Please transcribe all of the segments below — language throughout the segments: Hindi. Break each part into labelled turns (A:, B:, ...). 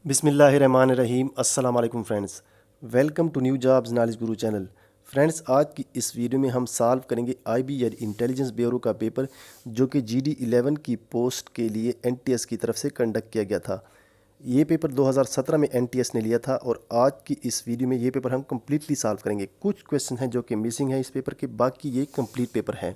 A: बिस्मिल्लाहिर्रहमानिर्रहीम। अस्सलाम वालेकुम friends, welcome to new jobs knowledge guru channel. Friends, आज की इस वीडियो में हम सॉल्व करेंगे आईबी यानी इंटेलिजेंस ब्यूरो का पेपर जो कि GD11 की पोस्ट के लिए NTS की तरफ से कंडक्ट किया गया था। ये पेपर 2017 में NTS ने लिया था और आज की इस वीडियो में ये पेपर हम कम्प्लीटली सॉल्व करेंगे। कुछ क्वेश्चन हैं जो कि मिसिंग है इस पेपर के, बाकी ये कंप्लीट पेपर है।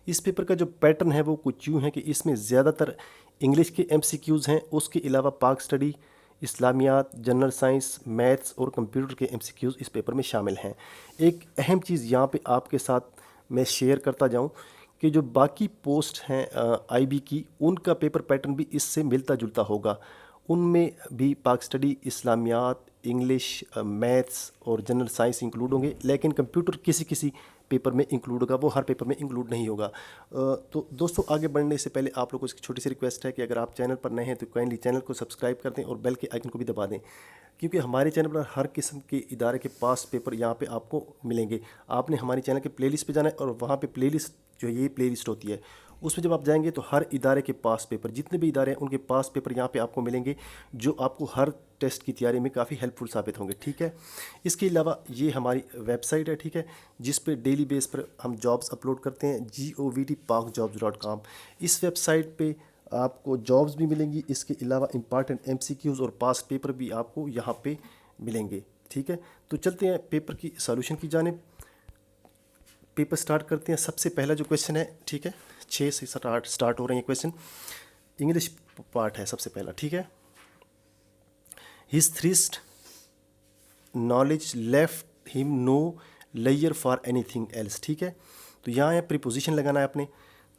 A: इस पेपर का जो पैटर्न है वो कुछ यूँ है कि इसमें ज़्यादातर इंग्लिश के MCQs हैं, उसके अलावा पाक स्टडी, इस्लामियात, जनरल साइंस, मैथ्स और कंप्यूटर के MCQs इस पेपर में शामिल हैं। एक अहम चीज़ यहाँ पे आपके साथ मैं शेयर करता जाऊँ कि जो बाकी पोस्ट हैं IB की, उनका पेपर पैटर्न भी इससे मिलता जुलता होगा। उनमें भी पाक स्टडी, इस्लामियात, इंग्लिश, मैथ्स और जनरल साइंस इंक्लूड होंगे, लेकिन कंप्यूटर किसी किसी पेपर में इंक्लूड होगा, वो हर पेपर में इंक्लूड नहीं होगा। तो दोस्तों, आगे बढ़ने से पहले आप लोगों को एक छोटी सी रिक्वेस्ट है कि अगर आप चैनल पर नए हैं तो काइंडली चैनल को सब्सक्राइब कर दें और बेल के आइकन को भी दबा दें, क्योंकि हमारे चैनल पर हर किस्म के इदारे के पास पेपर यहाँ पे आपको मिलेंगे। आपने हमारे चैनल के प्लेलिस्ट पे जाना है और वहाँ पे प्लेलिस्ट जो ये प्लेलिस्ट होती है, उसमें जब आप जाएंगे तो हर इदारे के पास पेपर, जितने भी इदारे हैं उनके पास पेपर यहाँ पे आपको मिलेंगे, जो आपको हर टेस्ट की तैयारी में काफ़ी हेल्पफुल साबित होंगे। ठीक है, इसके अलावा ये हमारी वेबसाइट है, ठीक है, जिस पे डेली बेस पर हम जॉब्स अपलोड करते हैं, govtpakjobs.com। इस वेबसाइट पे आपको जॉब्स भी मिलेंगी, इसके अलावा इंपॉर्टेंट MCQs और पास्ट पेपर भी आपको यहाँ पे मिलेंगे। ठीक है, तो चलते हैं पेपर की सॉल्यूशन की जानिब। पेपर स्टार्ट करते हैं। सबसे पहला जो क्वेश्चन है, ठीक है, 6 से स्टार्ट हो रहे हैं क्वेश्चन। इंग्लिश पार्ट है सबसे पहला, ठीक है। His thirst knowledge left him no लेयर फॉर एनीथिंग एल्स। ठीक है, तो यहाँ है प्रीपोजिशन लगाना है आपने,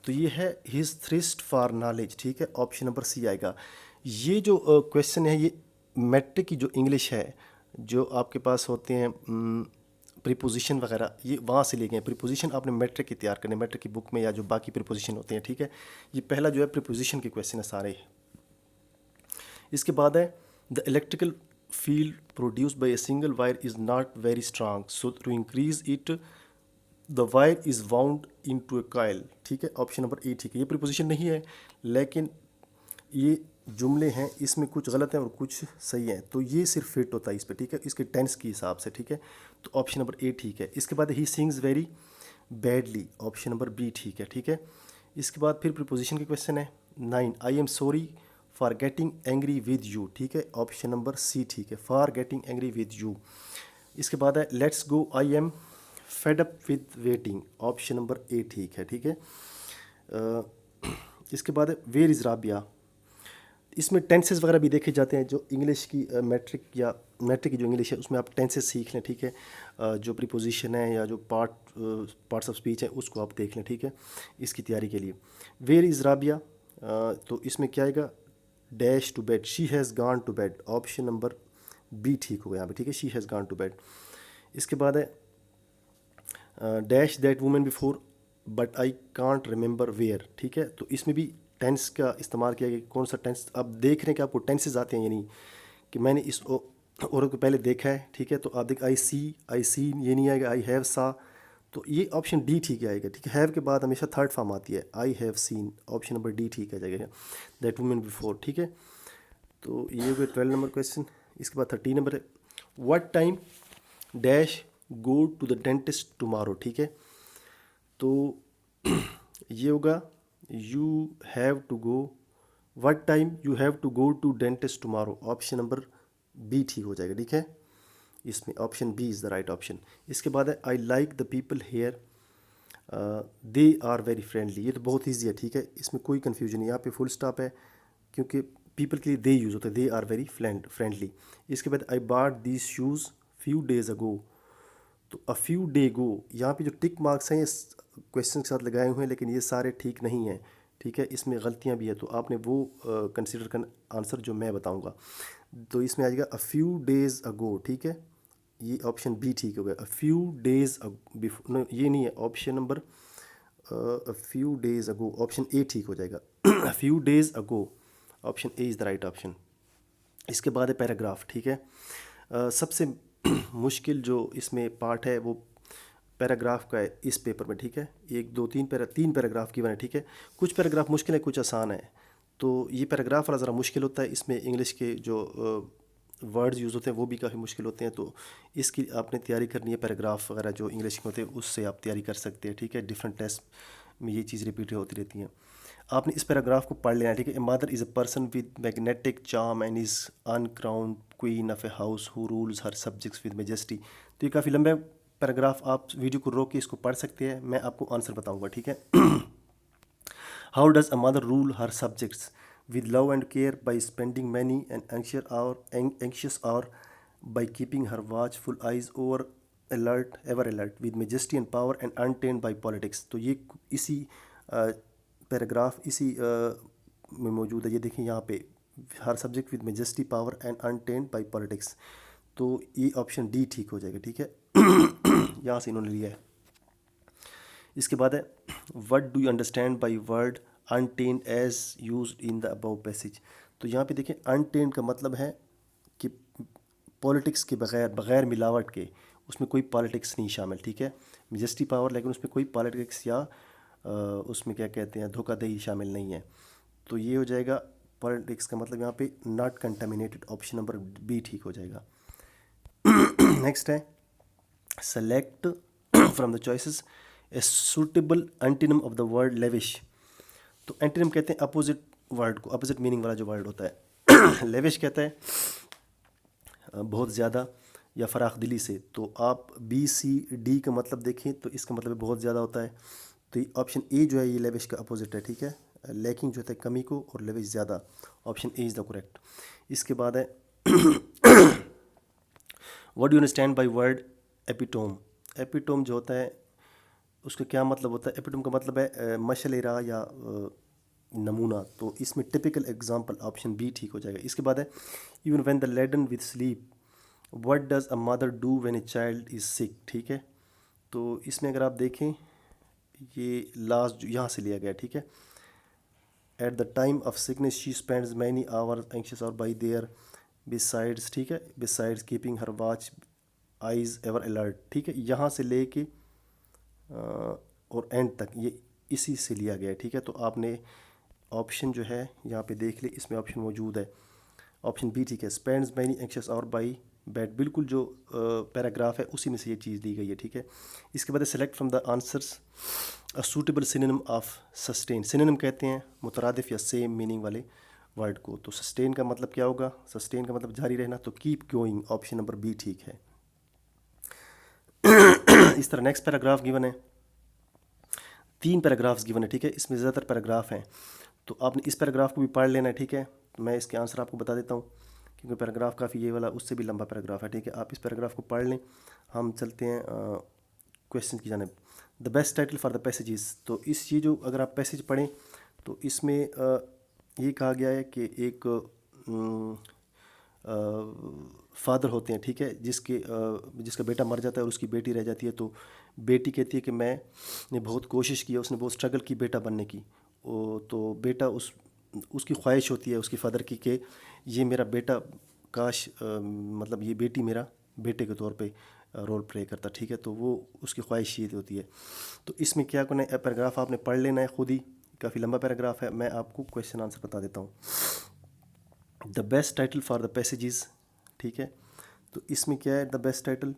A: तो ये है हिज थ्रिस्ट फॉर नॉलेज। ठीक है, ऑप्शन नंबर सी आएगा। ये जो क्वेश्चन है ये मैट्रिक की जो इंग्लिश है, जो आपके पास होते हैं प्रीपोजिशन वगैरह, ये वहाँ से लिए गए हैं। प्रीपोजिशन आपने मैट्रिक की तैयार करने, मैट्रिक की बुक में, या जो बाकी प्रीपोजिशन होते हैं। ठीक है, ये पहला जो है प्रीपोजिशन के क्वेश्चन है सारे। इसके बाद है the electrical field produced by a single wire is not very strong, so to increase it the wire is wound into a coil. ठीक है, ऑप्शन नंबर ए ठीक है। ये प्रीपोजिशन नहीं है, लेकिन ये जुमले हैं, इसमें कुछ गलत हैं और कुछ सही हैं, तो ये सिर्फ फिट होता है इस पर। ठीक है, इसके टेंस के हिसाब से। ठीक है, तो ऑप्शन नंबर ए ठीक है। इसके बाद ही sings very badly, option number B ठीक है। ठीक है, इसके बाद फिर प्रीपोजिशन के क्वेश्चन है 9, I am sorry for getting angry with you. ठीक है, ऑप्शन नंबर सी ठीक है, for getting angry with you. इसके बाद है let's go I am fed up with waiting, option number A ठीक है। ठीक है, इसके बाद है वेयर इज़ राबिया। इसमें टेंसेस वगैरह भी देखे जाते हैं, जो इंग्लिश की मैट्रिक या मैट्रिक की जो इंग्लिश है उसमें आप टेंसेस सीख लें। ठीक है, जो प्रीपोजिशन है या जो पार्ट्स ऑफ स्पीच है उसको आप देख लें। ठीक है, इसकी तैयारी के लिए। वेयर इज़ राबिया, तो इसमें क्या आएगा, dash to bed, she has gone to bed, option number B ठीक होगा यहाँ पे। ठीक है, she has gone to bed. इसके बाद है dash that women before but I can't remember where. ठीक है, तो इसमें भी टेंस का इस्तेमाल किया गया। कौन सा टेंस, अब देख रहे हैं कि आपको टेंसेज आते हैं, यानी कि मैंने इस औरत को पहले देखा है। ठीक है, तो आप देख आई सी, ये नहीं आएगा, आई हैव सा, तो ये ऑप्शन डी ठीक है आएगा। ठीक है, हैव के बाद हमेशा थर्ड फॉर्म आती है, I have seen, option number D ठीक है जाएगा, दैट वुमेन बिफोर। ठीक है, तो ये हो गया 12 नंबर क्वेश्चन। इसके बाद 13 नंबर है what time dash go to the dentist tomorrow. ठीक है, तो ये होगा you have to go, what time you have to go to dentist tomorrow, option number B ठीक हो जाएगा। ठीक है, इसमें option B is the right option. इसके बाद है I like the people here they are very friendly. ये तो बहुत ईजी है। ठीक है, इसमें कोई कन्फ्यूजन नहीं, यहाँ पे फुल स्टॉप है क्योंकि पीपल के लिए दे यूज़ होता है, दे आर वेरी फ्रेंडली। इसके बाद आई बाट these shoes few days ago, तो अ फ्यू डे गो, यहाँ पे जो टिक मार्क्स हैं ये क्वेश्चन के साथ लगाए हुए हैं, लेकिन ये सारे ठीक नहीं हैं। ठीक है, इसमें गलतियाँ भी है, तो आपने वो कंसिडर करना आंसर जो मैं बताऊँगा। तो इसमें आ जाएगा अ फ्यू डेज़ अगो। ठीक है, ये ऑप्शन बी ठीक हो गया, अ फ्यू डेज़ बिफोर, ये नहीं है, option number a few days ago, option A ठीक हो जाएगा, a few days ago, option A is the right option. इसके बाद है पैराग्राफ। ठीक है, सबसे मुश्किल जो इसमें पार्ट है वो पैराग्राफ का है इस पेपर में। ठीक है, एक दो तीन पैराग्राफ की बने। ठीक है, कुछ पैराग्राफ मुश्किल है, कुछ आसान है, तो ये पैराग्राफ वाला ज़रा मुश्किल होता है। इसमें इंग्लिश के जो वर्ड्स यूज़ होते हैं वो भी काफ़ी मुश्किल होते हैं। तो इसकी आपने तैयारी करनी है, पैराग्राफ वगैरह जो इंग्लिश में होते हैं उससे आप तैयारी कर सकते हैं, ठीक है। डिफरेंट टेस्ट में ये चीज़ रिपीट होती रहती हैं। आपने इस पैराग्राफ को पढ़ लेना है, ठीक है। A mother is a person with magnetic charm and is uncrowned queen of a house who rules her subjects with majesty. तो ये काफ़ी लंबा पैराग्राफ, आप वीडियो को रोक के इसको पढ़ सकते हैं, मैं आपको आंसर बताऊंगा, ठीक है। How does a mother rule her subjects with love and care by spending many and anxious hour by keeping her watchful eyes over alert ever alert with majesty and power and untamed by politics। तो ये इसी पैराग्राफ इसी में मौजूद है। ये देखिए यहाँ पे, her subject with majesty power and untainted by politics. तो ये ऑप्शन डी ठीक हो जाएगा, ठीक है। यहाँ से इन्होंने लिया है। इसके बाद है what do you understand by word untainted as used in the above passage. तो यहाँ पे देखें, अनटेन्ड का मतलब है कि पॉलिटिक्स के बगैर मिलावट के, उसमें कोई पॉलिटिक्स नहीं शामिल, ठीक है। मेजेस्टी पावर, लेकिन उसमें कोई पॉलिटिक्स या उसमें क्या कहते हैं धोखाधड़ी शामिल नहीं है। तो ये हो जाएगा पॉलिटिक्स का मतलब यहाँ पे not contaminated, option number B ठीक हो जाएगा। नेक्स्ट है select from the choices a suitable antonym of the word lavish. तो एंटीनम कहते हैं अपोजिट वर्ड को, अपोजिट मीनिंग वाला जो वर्ड होता है। लेविश कहता है बहुत ज़्यादा या फराख दिली से। तो आप बी सी डी का मतलब देखें तो इसका मतलब बहुत ज़्यादा होता है। तो ये ऑप्शन ए जो है ये लेविश का अपोजिट है, ठीक है। लैकिंग जो होता है कमी को, और लेविश ज़्यादा, option A is the correct. इसके बाद है what do you understand by word epitome. Epitome जो होता है उसका क्या मतलब होता है। एपिटोम का मतलब है मशलेरा या नमूना। तो इसमें टिपिकल एग्जाम्पल, ऑप्शन बी ठीक हो जाएगा। इसके बाद है even when the laden with sleep what does a mother do when a child is sick, ठीक है। तो इसमें अगर आप देखें, ये लास्ट यहाँ से लिया गया, ठीक है। At the time of sickness she spends many hours anxious और बाई देयर बिसाइड्स, ठीक है, बिसाइड्स कीपिंग हर वॉच आइज एवर अलर्ट, ठीक है। यहाँ से ले के और एंड तक ये इसी से लिया गया है, ठीक है। तो आपने ऑप्शन जो है यहाँ पे देख ले, इसमें ऑप्शन मौजूद है, ऑप्शन बी ठीक है। स्पेंड्स मैनी एंक्शियस और बाई बेड, बिल्कुल जो पैराग्राफ है उसी में से ये चीज़ दी गई है, ठीक है। इसके बाद select from the answers a suitable synonym of sustain. Synonym कहते हैं मुतरादिफ या सेम मीनिंग वाले वर्ड को। तो सस्टेन का मतलब क्या होगा, सस्टेन का मतलब जारी रहना, तो keep going, option number B ठीक है। इस तरह नेक्स्ट पैराग्राफ गिवन है, 3 पैराग्राफ्स गिवन है, ठीक है। इसमें ज़्यादातर पैराग्राफ हैं, तो आपने इस पैराग्राफ को भी पढ़ लेना है, ठीक है। मैं इसके आंसर आपको बता देता हूँ क्योंकि पैराग्राफ काफ़ी, ये वाला उससे भी लंबा पैराग्राफ है, ठीक है। आप इस पैराग्राफ को पढ़ लें। हम चलते हैं क्वेश्चन की जानिब। The best title for the passages. तो इस ये जो अगर आप पैसेज पढ़ें तो इसमें ये कहा गया है कि एक फादर होते हैं, ठीक है, जिसका बेटा मर जाता है और उसकी बेटी रह जाती है। तो बेटी कहती है कि मैंने बहुत कोशिश की, उसने बहुत स्ट्रगल की बेटा बनने की। तो बेटा उसकी ख्वाहिश होती है उसकी फादर की कि ये मेरा बेटा, काश मतलब ये बेटी मेरा बेटे के तौर पे रोल प्ले करता, ठीक है। तो वो उसकी ख्वाहिश ये होती है। तो इसमें क्या करना है, पैराग्राफ आपने पढ़ लेना है खुद ही, काफ़ी लंबा पैराग्राफ है। मैं आपको क्वेश्चन आंसर बता देता हूँ। The best title for the passages, ठीक है। तो इसमें क्या है the best title,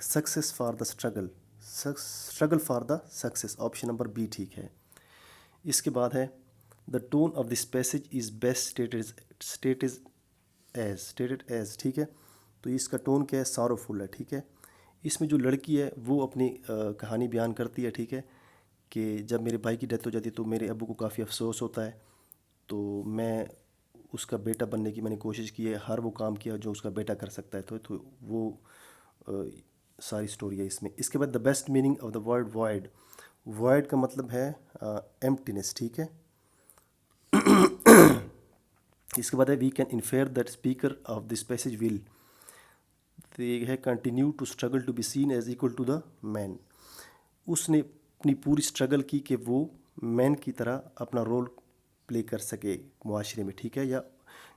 A: success for the struggle, struggle for the success, option number B ठीक है। इसके बाद है the tone of this passage is best stated as, ठीक है। तो इसका टोन क्या है, सॉरोफुल है, ठीक है। इसमें जो लड़की है वो अपनी कहानी बयान करती है, ठीक है, कि जब मेरे भाई की डेथ हो जाती है तो मेरे अब्बू को काफ़ी अफसोस होता है। तो मैं उसका बेटा बनने की मैंने कोशिश की है, हर वो काम किया जो उसका बेटा कर सकता है। तो वो सारी स्टोरी है इसमें। इसके बाद the best meaning of the word void. Void का मतलब है एम्प्टीनेस, ठीक है। इसके बाद है we can infer that speaker of this passage will, तो ये है continue to struggle to be seen as equal to the man. उसने अपनी पूरी स्ट्रगल की कि वो मैन की तरह अपना रोल प्ले कर सके मुआशरे में, ठीक है। या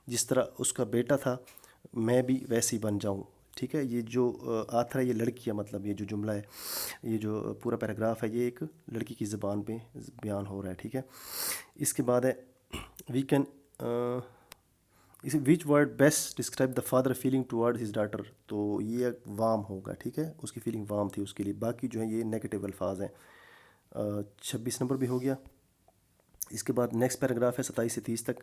A: जिस तरह उसका बेटा था मैं भी वैसे ही बन जाऊं, ठीक है। ये जो आथर है ये लड़की है, मतलब ये जो जुमला है, ये जो पूरा पैराग्राफ है ये एक लड़की की ज़बान पे बयान हो रहा है, ठीक है। इसके बाद है वी कैन इसे which word best describe the father feeling toward his daughter, तो ये वाम होगा, ठीक है, उसकी फीलिंग वाम थी उसके लिए। बाकी जो है ये नेगेटिव अल्फाज हैं। 26 नंबर भी हो गया। इसके बाद नेक्स्ट पैराग्राफ है 27 से 30 तक।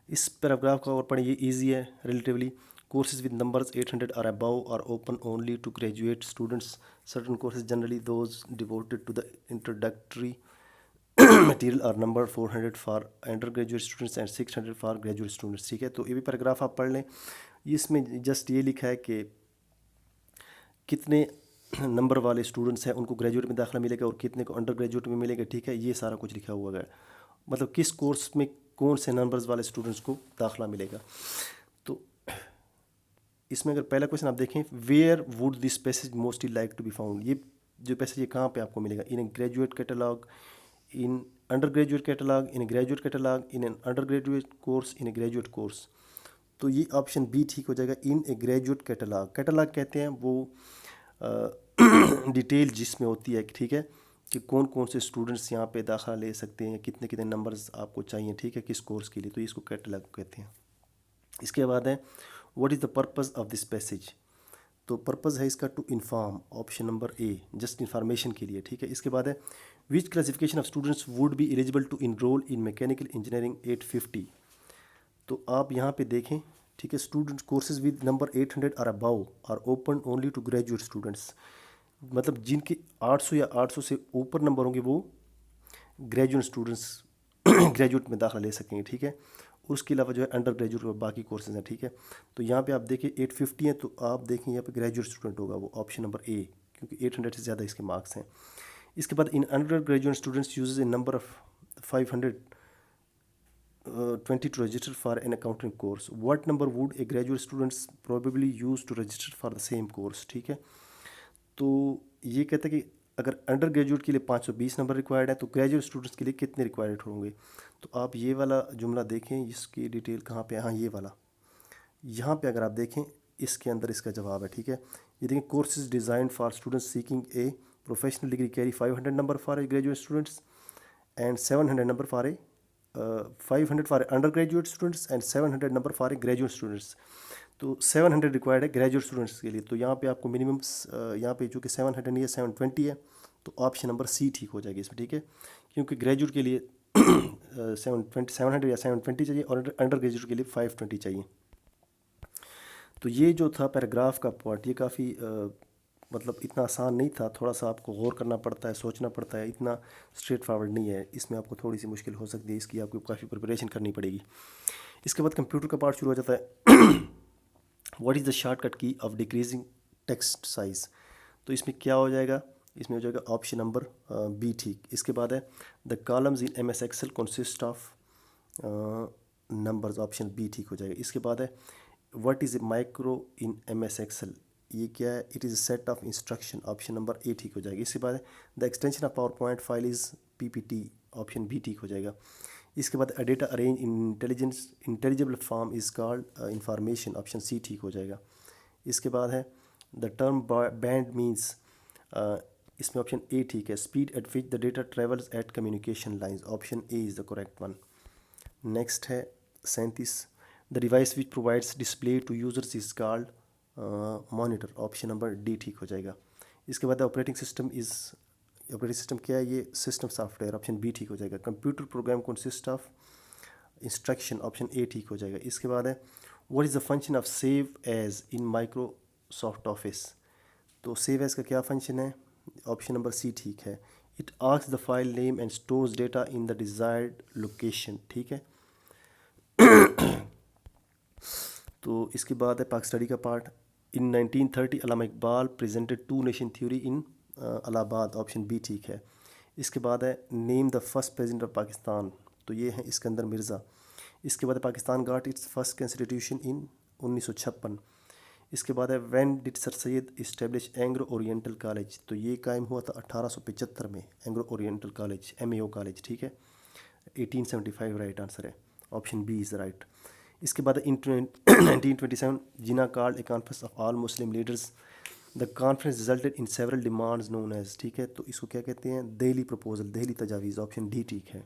A: इस पैराग्राफ का और पढ़ें, ये ईजी है relatively. Courses with numbers 800 are above are open only to graduate students. Certain courses generally those devoted to the introductory material are number 400 for undergraduate students and 600 for graduate students, ठीक है। तो ये भी पैराग्राफ आप पढ़ लें। इसमें जस्ट ये लिखा है कि कितने नंबर वाले स्टूडेंट्स हैं उनको ग्रेजुएट में दाखिला मिलेगा और कितने को अंडर ग्रेजुएट में मिलेगा, ठीक है। ये सारा कुछ लिखा हुआ है, मतलब किस कोर्स में कौन से नंबर्स वाले स्टूडेंट्स को दाखिला मिलेगा। तो इसमें अगर पहला क्वेश्चन आप देखें, where would this passage mostly like to be found, ये जो पैसेज ये कहाँ पे आपको मिलेगा, in a graduate catalogue, in undergraduate catalogue, in a graduate catalogue, in an undergraduate course, in a graduate course. तो ये ऑप्शन बी ठीक हो जाएगा, in a graduate catalogue. Catalogue कहते हैं वो डिटेल जिसमें होती है, ठीक है, कि कौन कौन से स्टूडेंट्स यहाँ पे दाखिला ले सकते हैं, कितने कितने नंबर्स आपको चाहिए, ठीक है, किस कोर्स के लिए, तो इसको कैटलॉग कहते हैं। इसके बाद है what is the purpose of this passage, तो पर्पस है इसका to inform, option number A, just information के लिए, ठीक है। इसके बाद है which classification of students would be eligible to enrol in mechanical engineering 850, तो आप यहाँ पे देखें, ठीक है, student courses with number 800 are above are open only to graduate students, मतलब जिनके 800 या 800 से ऊपर नंबर होंगे वो ग्रेजुएट स्टूडेंट्स ग्रेजुएट में दाखिला ले सकेंगे, ठीक है। उसके अलावा जो है अंडर ग्रेजुएट और बाकी कोर्सेज हैं, ठीक है। तो यहाँ पे आप देखिए 850 है, तो आप देखें यहाँ पे ग्रेजुएट स्टूडेंट होगा वो ऑप्शन नंबर ए, क्योंकि 800 से ज़्यादा इसके मार्क्स हैं। इसके बाद इन undergraduate students usage A number of 520 to register for an accounting course. What number would a graduate students probably use to register for the same course, ठीक है। तो ये कहता है कि अगर अंडर ग्रेजुएट के लिए 520 नंबर रिक्वायर्ड है तो ग्रेजुएट स्टूडेंट्स के लिए कितने रिक्वायर्ड होंगे। तो आप ये वाला जुमला देखें, इसकी डिटेल कहाँ पे, हाँ ये वाला, यहाँ पे अगर आप देखें इसके अंदर इसका जवाब है, ठीक है। ये देखें, courses design for students seeking a professional degree carry 500 number for a graduate students and 700 number for a 500 for undergraduate students and 700 number for a graduate students. तो 700 रिक्वायर्ड है ग्रेजुएट स्टूडेंट्स के लिए, तो यहाँ पे आपको मिनिमम यहाँ पे जो कि 700 नहीं है 720 है, तो ऑप्शन नंबर सी ठीक हो जाएगी इसमें, ठीक है। क्योंकि ग्रेजुएट के लिए 700 या 720 चाहिए और अंडर ग्रेजुएट के लिए 520 चाहिए। तो ये जो था पैराग्राफ का पार्ट, ये काफ़ी मतलब इतना आसान नहीं था, थोड़ा सा आपको गौर करना पड़ता है, सोचना पड़ता है, इतना स्ट्रेट फॉरवर्ड नहीं है, इसमें आपको थोड़ी सी मुश्किल हो सकती है, इसकी आपको काफ़ी प्रिपरेशन करनी पड़ेगी। इसके बाद कंप्यूटर का पार्ट शुरू हो जाता है। व्हाट इज़ द शॉर्टकट की ऑफ डिक्रीजिंग टेक्स्ट साइज़, तो इसमें क्या हो जाएगा, इसमें हो जाएगा ऑप्शन नंबर बी ठीक। इसके बाद है the columns in MS excel consist of numbers, option B ठीक हो जाएगा। इसके बाद है what is a micro in MS excel, ये क्या है, it is a set of instruction, option number A ठीक हो जाएगा। इसके बाद the extension of PowerPoint file is PPT, option B ठीक हो जाएगा। इसके बाद a data arrange in intelligible form is called information, option सी ठीक हो जाएगा। इसके बाद है द टर्म बैंड मीन्स, इसमें ऑप्शन ए ठीक है, speed at which the data travels at communication lines, option A is the correct one. Next है 37, the device which provides display to users is called monitor, option number D ठीक हो जाएगा। इसके बाद ऑपरेटिंग सिस्टम क्या है, ये सिस्टम सॉफ्टवेयर, ऑप्शन बी ठीक हो जाएगा। Computer program consist of instruction, option A ठीक हो जाएगा। इसके बाद है what is the function of save as in Microsoft office, तो सेव एज का क्या फंक्शन है, ऑप्शन नंबर सी ठीक है। It asks the file name and stores data in the desired location, ठीक है। तो इसके बाद है पाक स्टडी का part. In 1930 Allama Iqbal presented two nation theory in Allahabad, option B ठीक है। इसके बाद है name the first president of Pakistan, तो ये है इस्कंदर मिर्ज़ा। इसके बाद है Pakistan got its first constitution in 1956। इसके बाद है when did sir Syed establish Anglo oriental college, तो ये कायम हुआ था 1875 में, Anglo oriental college MAO college, ठीक है। 1875 राइट आंसर है, ऑप्शन बी इज़ राइट। इसके बाद इन 1927 जिना called a conference of all Muslim leaders, the conference resulted in several demands known as, ठीक है। तो इसको क्या कहते हैं, दिल्ली प्रपोजल, दिल्ली तजावीज़, ऑप्शन डी ठीक है।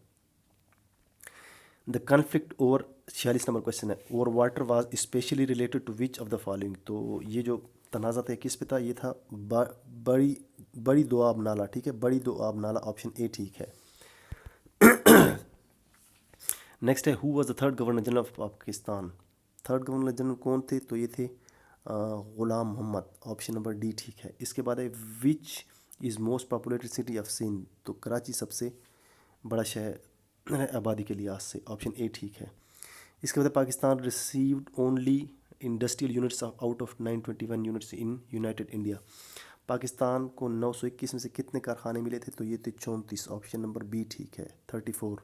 A: The conflict over 46 number question है, over water was specially related to which of the following. तो ये जो तनाज़ा था किस पे था, ये था बड़ी बड़ी दोआब नाला, ठीक है, बड़ी दोआब नाला, ऑप्शन ए ठीक है। नेक्स्ट है, who was the third governor general of Pakistan. Third governor general कौन थे, तो ये थे Ghulam Mohammad, option number D ठीक है। इसके बाद है, which is most populated city of Sindh. तो कराची सबसे बड़ा शहर है आबादी के लिहाज से, ऑप्शन ए ठीक है। इसके बाद Pakistan received only industrial units out of 921 units in United India. Pakistan को 921 में से कितने कारखाने मिले थे, तो ये थे 34, ऑप्शन नंबर बी ठीक है, 34।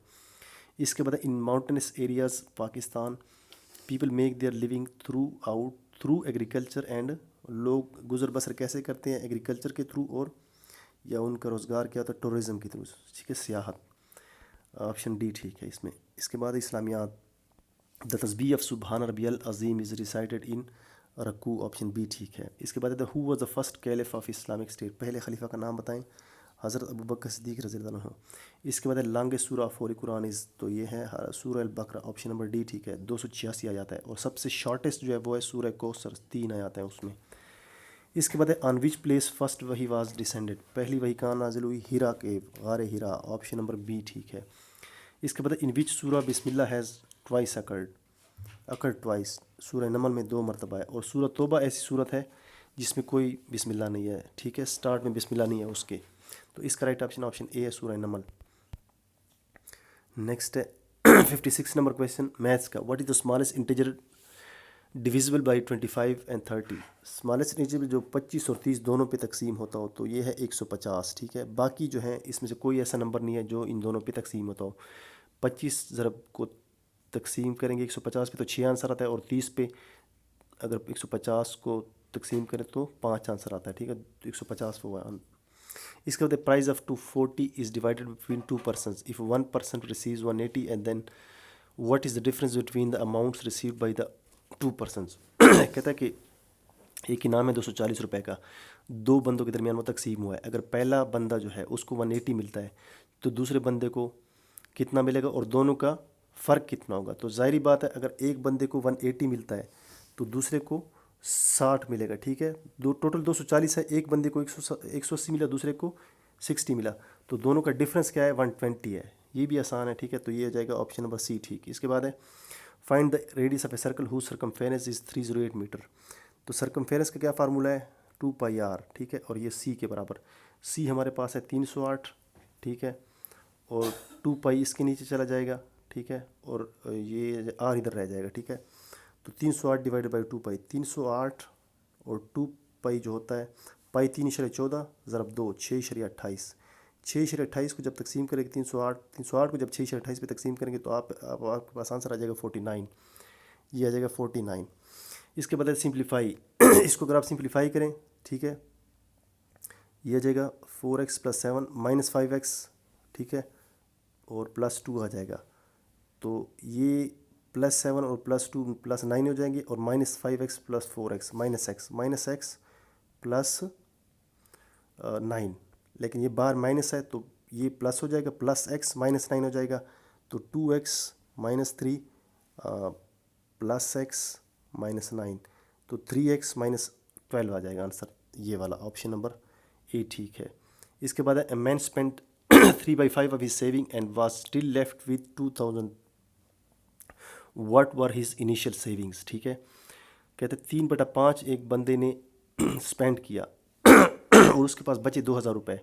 A: इसके बाद in mountainous areas Pakistan people make their living through agriculture and, लोग गुजर बसर कैसे करते हैं, एग्रीकल्चर के थ्रू, और या उनका रोज़गार क्या होता है, टूरिज़म के थ्रू, ठीक है, सियाहत, ऑप्शन डी ठीक है इसमें। इसके बाद इस्लामियात, द तस्बीह ऑफ सुबहान रबियल अज़ीम इज़ रिसाइटेड इन रकू, ऑप्शन बी ठीक है। इसके बाद who was the first caliph of Islamic state, पहले खलीफा का नाम बताएं, हज़रत अबू बकर सिद्दीक़ रज़ियल्लाहु अन्हु। इसके बाद लॉन्गेस्ट सूरा ऑफ होली कुरान इज़, तो ये है सूरह अल बकरा, ऑप्शन नंबर डी ठीक है, 286 आयत है। और सबसे शॉर्टेस्ट जो है वो है सूरह कौसर, 3 आयत है उसमें। इसके बाद ऑन विच प्लेस फर्स्ट वही वाज डिसेंडेड, पहली वही कहाँ नाजिल हुई, हीरा के, गार हीरा, ऑप्शन नंबर बी ठीक है। इसके बाद इन विच सूरा बिस्मिल्लाह हैज़ ट्वाइस अकर्ड ट्वाइस, सूरह नमल में 2 मरतबा है। और सूरह तौबा ऐसी सूरत है जिसमें कोई बिस्मिल्लाह नहीं है, ठीक है, स्टार्ट में बिस्मिल्लाह नहीं है उसके। तो इसका राइट ऑप्शन ऑप्शन ए है, सूरह नमल। नेक्स्ट है 56 नंबर क्वेश्चन मैथ्स का, what is the smallest integer divisible by 25 and 30। Smallest integer जो 25 और 30 दोनों पे तकसीम होता हो, तो ये है 150, ठीक है। बाकी जो है इसमें से कोई ऐसा नंबर नहीं है जो इन दोनों पे तकसीम होता हो। 25 ज़रब को तकसीम करेंगे 150 पे तो 6 आंसर आता है, और 30 पे अगर 150 को तकसीम करें तो 5 आंसर आता है, ठीक है, तो 150 हुआ। इसके बाद price of 240 is divided between 2 persons, if 1 person receives 180 and then what is the difference between the amounts received by the 2 persons. कहता है कि एक इनाम है 240 रुपये का, 2 बंदों के दरमियान वो तकसीम हुआ है। अगर पहला बंदा जो है उसको 180 मिलता है तो दूसरे बंदे को कितना मिलेगा, और दोनों का फ़र्क कितना होगा। तो ज़ाहिरी बात है, अगर एक बंदे को 180 मिलता है तो दूसरे को 60 मिलेगा, ठीक है। टोटल 240 है, एक बंदे को 180 मिला, दूसरे को 60 मिला, तो दोनों का डिफरेंस क्या है, 120 है। ये भी आसान है, ठीक है, तो ये हो जाएगा ऑप्शन नंबर सी ठीक। इसके बाद है find the radius of a circle whose circumference is 308 metre. तो सरकमफेरेंस का क्या फार्मूला है, 2πr, ठीक है, और ये सी के बराबर, सी हमारे पास है 308, ठीक है, और 2π इसके नीचे चला जाएगा, ठीक है, और ये आर इधर रह जाएगा, ठीक है। तो 308 डिवाइडेड बाई 2π, 308 और 2π जो होता है, पाई 3.14 ज़रब 2, 6.28, 6.28 को जब तकसीम करेंगे 308 को जब 6.28 पे तकसीम करेंगे तो आपके पास आंसर आ जाएगा 49, ये आ जाएगा 49। इसके बाद सिंप्लीफाई इसको अगर आप सिंप्लीफाई करें, ठीक है, ये आ जाएगा 4x + 7 - 5x, ठीक है, और +2 आ जाएगा। तो ये +7 और +2 +9 हो जाएंगे, और -5x + 4x -x + 9, लेकिन ये बार माइनस है तो ये प्लस हो जाएगा, +x -9 हो जाएगा, तो 2x - 3 +x -9, तो 3x - 12 आ जाएगा आंसर, ये वाला ऑप्शन नंबर ए ठीक है। इसके बाद है man spent 3/5 of his saving and was still left with 2000, what were his initial savings, ठीक है। कहते 3/5 एक बंदे ने स्पेंड किया और उसके पास बचे 2000 रुपये,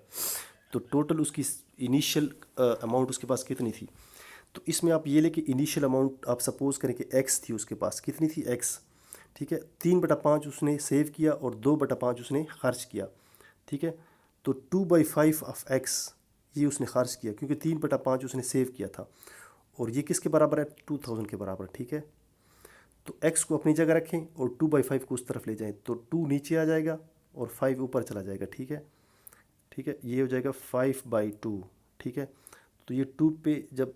A: तो टोटल उसकी इनिशियल अमाउंट उसके पास कितनी थी। तो इसमें आप ये लेके इनिशियल अमाउंट आप सपोज करें कि x थी उसके पास, कितनी थी x, ठीक है, 3/5 उसने सेव किया और 2/5 उसने खर्च किया, ठीक है। तो 2/5 ऑफ x ये उसने खर्च किया, क्योंकि 3/5 उसने सेव किया था, और ये किसके बराबर है, 2000 के बराबर, ठीक है। तो x को अपनी जगह रखें और 2/5 को उस तरफ ले जाएं, तो 2 नीचे आ जाएगा और 5 ऊपर चला जाएगा, ठीक है, ठीक है, ये हो जाएगा 5/2, ठीक है। तो ये 2 पे जब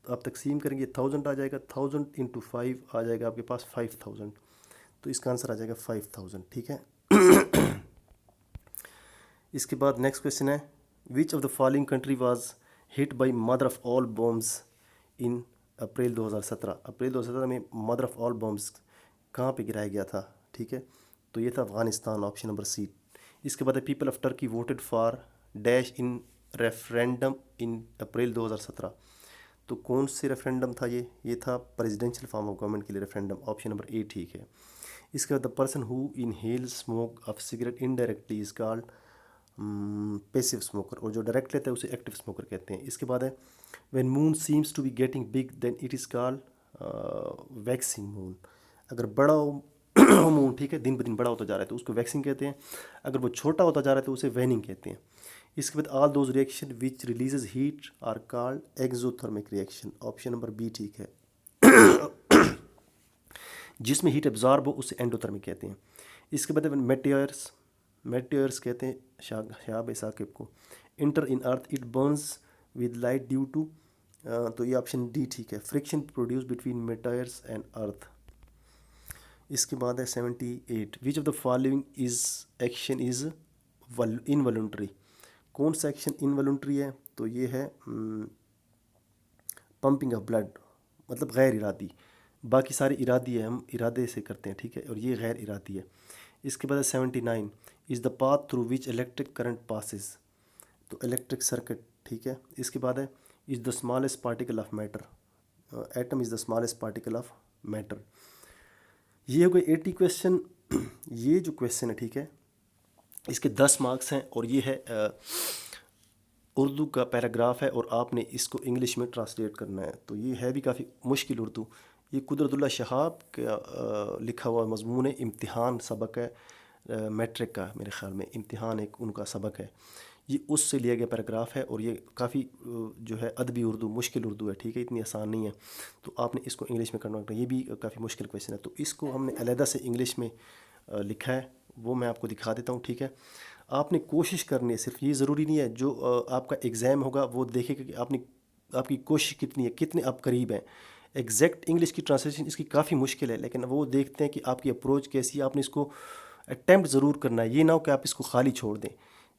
A: आप तकसीम करेंगे 1000 आ जाएगा, 1000 × 5 आ जाएगा आपके पास 5000, तो इसका आंसर आ जाएगा 5000, ठीक है। इसके बाद नेक्स्ट क्वेश्चन है, which of the following country was hit by mother of all bombs in April 2017 में मदर ऑफ ऑल बम्स कहाँ पे गिराया गया था, ठीक है। तो ये था अफ़गानिस्तान, ऑप्शन नंबर सी। इसके बाद है people of Turkey voted for dash in referendum in April 2017। तो कौन से रेफरेंडम था ये था प्रेसिडेंशियल फॉर्म ऑफ गवर्नमेंट के लिए रेफरेंडम, ऑप्शन नंबर ए ठीक है। इसके बाद the person who inhale smoke of cigarette indirectly is called passive smoker, और जो डायरेक्ट लेता है उसे एक्टिव स्मोकर कहते हैं। इसके बाद है when moon seems to be getting big then it is called waxing moon. अगर बड़ा हो मून, ठीक है, दिन ब दिन बड़ा होता जा रहा है तो उसको वैक्सिंग कहते हैं। अगर वो छोटा होता जा रहा है तो उसे वैनिंग कहते हैं। इसके बाद all those reaction which releases heat are called exothermic reaction, option number B ठीक है। जिसमें हीट एब्जॉर्ब हो उसे एंडोथर्मिक कहते हैं। इसके बाद मेटेयर्स कहते हैं शहाब साकिब को। Enter in earth it burns with light due to, तो ये ऑप्शन डी ठीक है, friction produce between meteors and earth. इसके बाद है 78 which of the following is action is involuntary. कौन सा एक्शन इनवॉलंटरी है, तो ये है पंपिंग ऑफ ब्लड, मतलब गैर इरादी। बाकी सारे इरादी है, हम इरादे से करते हैं, ठीक है, और ये गैर इरादी है। इसके बाद 79 is the path through which electric current passes, तो इलेक्ट्रिक सर्किट, ठीक है। इसके बाद है is the smallest particle of matter, atom is the smallest particle of matter. ये हो गए 80 क्वेश्चन। ये जो क्वेश्चन है, ठीक है, इसके 10 मार्क्स हैं और ये है उर्दू का पैराग्राफ है और आपने इसको इंग्लिश में ट्रांसलेट करना है। तो ये है भी काफ़ी मुश्किल उर्दू। ये कुदरतुल्ला शहाब का लिखा हुआ मज़मून है, इम्तिहान सबक है मैट्रिक का, मेरे ख़्याल में इम्तिहान एक उनका सबक है, ये उससे लिया गया पैराग्राफ है। और ये काफ़ी जो है अदबी उर्दू, मुश्किल उर्दू है, ठीक है, इतनी आसान नहीं है। तो आपने इसको इंग्लिश में करना होगा। ये भी काफ़ी मुश्किल क्वेश्चन है, तो इसको हमने अलहदा से इंग्लिश में लिखा है, वो मैं आपको दिखा देता हूँ, ठीक है। आपने कोशिश करनी है, सिर्फ ये ज़रूरी नहीं है जो आपका एग्ज़ाम होगा वो देखेगा कि आपकी कोशिश कितनी है, कितने आप करीब हैं। एग्जैक्ट इंग्लिश की ट्रांसलेशन इसकी काफ़ी मुश्किल है, लेकिन वो देखते हैं कि आपकी अप्रोच कैसी है। आपने इसको अटैम्प्ट ज़रूर करना है, ये ना हो कि आप इसको खाली छोड़ दें।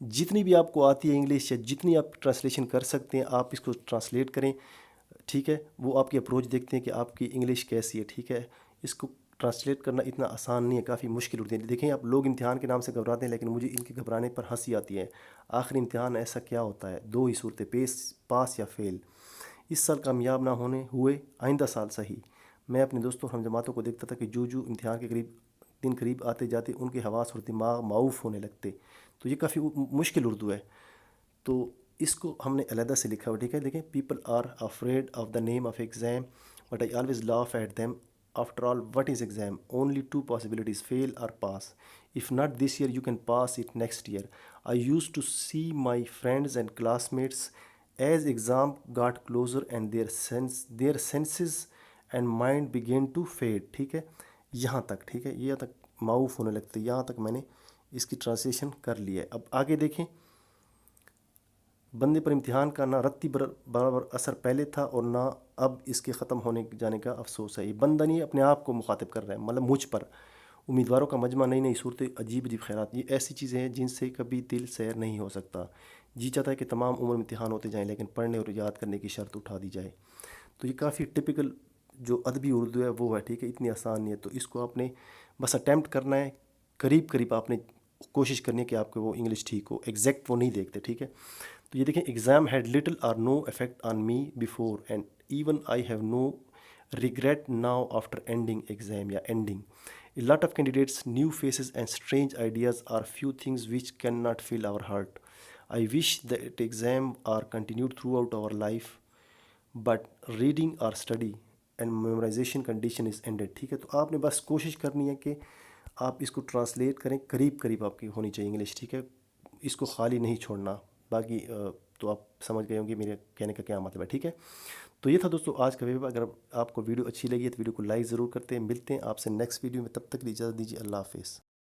A: जितनी भी आपको आती है इंग्लिश या जितनी आप ट्रांसलेशन कर सकते हैं आप इसको ट्रांसलेट करें, ठीक है। वो आपकी अप्रोच देखते हैं कि आपकी इंग्लिश कैसी है, ठीक है। इसको ट्रांसलेट करना इतना आसान नहीं है, काफ़ी मुश्किल होती है। देखें, आप लोग इम्तिहान के नाम से घबराते हैं, लेकिन मुझे इनके घबराने पर हंसी आती है। आखिर इम्तिहान ऐसा क्या होता है, दो ही सूरतें, पास या फेल। इस साल कामयाब ना होने हुए आइंदा साल सही। मैं अपने दोस्तों हम जमातों को देखता था कि जो इम्तिहान के दिन करीब आते जाते उनके हवास और दिमाग माऊफ होने लगते। तो ये काफ़ी मुश्किल उर्दू है, तो इसको हमने अलहदा से लिखा हुआ, ठीक है। देखें, people are afraid of the name of exam but I always laugh at them after all what is exam, only two possibilities, fail और pass, if not this year you can pass it next year. I use to see my friends and classmates as exam got closer and their senses and mind began to fade, ठीक है, यहाँ तक, ठीक है, यहाँ तक माऊफ होने लगते, यहाँ तक मैंने इसकी ट्रांसलेशन कर लिया है। अब आगे देखें, बंदे पर इम्तिहान का ना रत्ती बराबर असर पहले था और ना अब इसके ख़त्म होने जाने का अफसोस है। ये बंदा नहीं, अपने आप को मुखातिब कर रहा है, मतलब मुझ पर। उम्मीदवारों का मजमा, नई नई सूरतें, अजीब अजीब ख़ैरात, ये ऐसी चीज़ें हैं जिनसे कभी दिल सैर नहीं हो सकता। जी चाहता है कि तमाम उम्र इम्तिहान होते जाएं लेकिन पढ़ने और याद करने की शर्त उठा दी जाए। तो ये काफ़ी टिपिकल जो अदबी उर्दू है वो है, ठीक है, इतनी आसान नहीं है। तो इसको आपने बस अटैम्प्ट करना है, करीब करीब आपने कोशिश करनी है कि आपके वो इंग्लिश ठीक हो, एग्जैक्ट वो नहीं देखते, ठीक है। तो ये देखें, exam had little or no effect on me before and even I have no regret now after ending exam या ending. A lot of candidates, new faces and strange ideas are few things which cannot fill our heart. I wish that exam are continued throughout our life, but reading or study and memorization condition is ended, ठीक है। तो आपने बस कोशिश करनी है कि आप इसको ट्रांसलेट करें, करीब करीब आपकी होनी चाहिए इंग्लिश, ठीक है, इसको खाली नहीं छोड़ना। बाकी तो आप समझ गए होंगे मेरे कहने का क्या मतलब है, ठीक है। तो ये था दोस्तों आज का वीडियो। अगर आपको वीडियो अच्छी लगी है तो वीडियो को लाइक ज़रूर करते हैं। मिलते हैं आपसे नेक्स्ट वीडियो में, तब तक की इजाज़त दीजिए, अल्लाह हाफिज़।